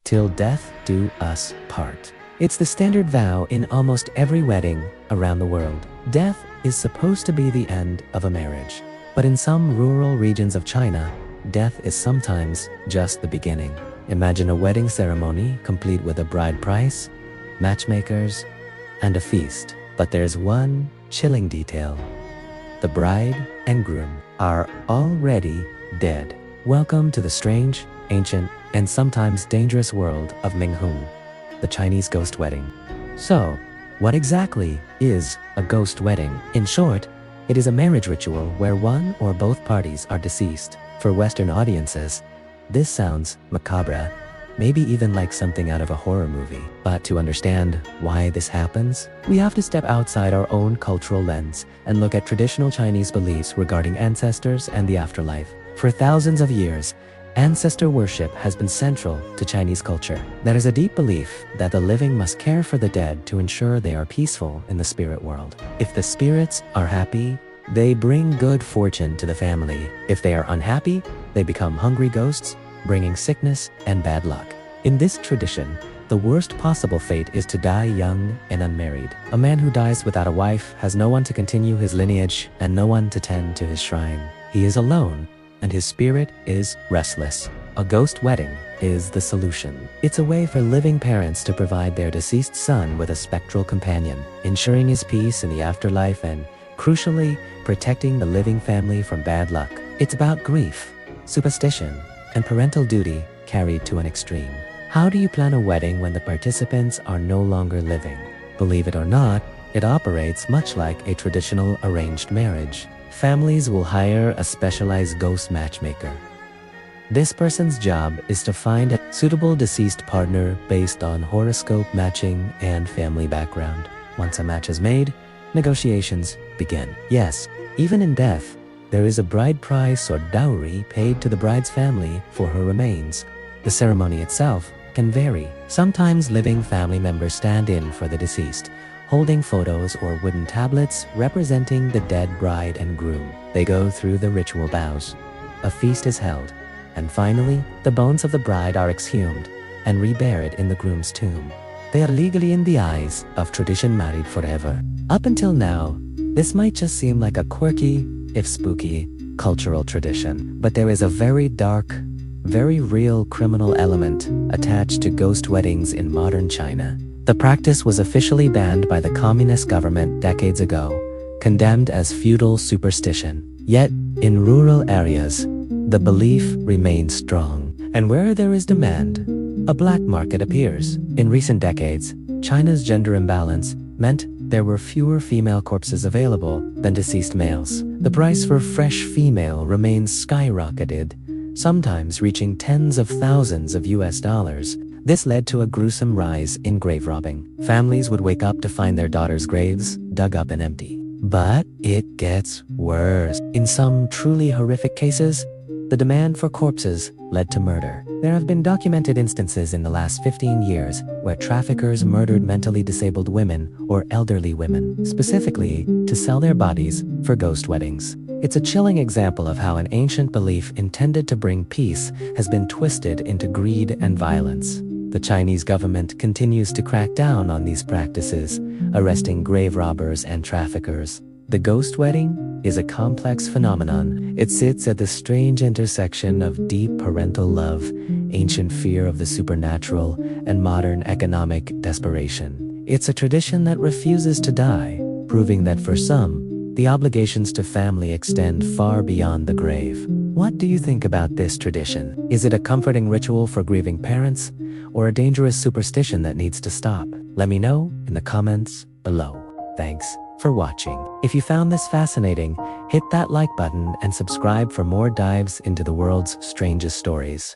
till death do us part. It's the standard vow in almost every wedding around the world. Death is supposed to be the end of a marriage. But in some rural regions of China, death is sometimes just the beginning. Imagine a wedding ceremony complete with a bride price, matchmakers, and a feast. But there's one chilling detail. The bride and groom are already dead. Welcome to the strange, ancient, and sometimes dangerous world of Minghun, the Chinese ghost wedding. So, what exactly is a ghost wedding? In short, it is a marriage ritual where one or both parties are deceased. For Western audiences, this sounds macabre, maybe even like something out of a horror movie. But to understand why this happens, we have to step outside our own cultural lens and look at traditional Chinese beliefs regarding ancestors and the afterlife. For thousands of years, ancestor worship has been central to Chinese culture. There is a deep belief that the living must care for the dead to ensure they are peaceful in the spirit world. If the spirits are happy, they bring good fortune to the family. If they are unhappy, they become hungry ghosts, bringing sickness and bad luck. In this tradition, the worst possible fate is to die young and unmarried. A man who dies without a wife has no one to continue his lineage and no one to tend to his shrine. He is alone, and his spirit is restless. A ghost wedding is the solution. It's a way for living parents to provide their deceased son with a spectral companion, ensuring his peace in the afterlife and, crucially, protecting the living family from bad luck. It's about grief, superstition, and parental duty carried to an extreme. How do you plan a wedding when the participants are no longer living? Believe it or not, it operates much like a traditional arranged marriage. Families will hire a specialized ghost matchmaker. This person's job is to find a suitable deceased partner based on horoscope matching and family background. Once a match is made, negotiations begin. Yes, even in death, there is a bride price or dowry paid to the bride's family for her remains. The ceremony itself can vary. Sometimes living family members stand in for the deceased, holding photos or wooden tablets representing the dead bride and groom. They go through the ritual vows. A feast is held, and finally, the bones of the bride are exhumed and reburied in the groom's tomb. They are legally, in the eyes of tradition, married forever. Up until now, this might just seem like a quirky, if spooky, cultural tradition, but there is a very dark, very real criminal element attached to ghost weddings in modern China. The practice was officially banned by the communist government decades ago, condemned as feudal superstition. Yet, in rural areas, the belief remains strong. And where there is demand, a black market appears. In recent decades, China's gender imbalance meant there were fewer female corpses available than deceased males. The price for fresh female remains skyrocketed, sometimes reaching tens of thousands of US dollars. This led to a gruesome rise in grave robbing. Families would wake up to find their daughters' graves dug up and empty. But it gets worse. In some truly horrific cases, the demand for corpses led to murder. There have been documented instances in the last 15 years where traffickers murdered mentally disabled women or elderly women, specifically to sell their bodies for ghost weddings. It's a chilling example of how an ancient belief intended to bring peace has been twisted into greed and violence. The Chinese government continues to crack down on these practices, arresting grave robbers and traffickers. The ghost wedding is a complex phenomenon. It sits at the strange intersection of deep parental love, ancient fear of the supernatural, and modern economic desperation. It's a tradition that refuses to die, proving that for some, the obligations to family extend far beyond the grave. What do you think about this tradition? Is it a comforting ritual for grieving parents, or a dangerous superstition that needs to stop? Let me know in the comments below. Thanks for watching. If you found this fascinating, hit that like button and subscribe for more dives into the world's strangest stories.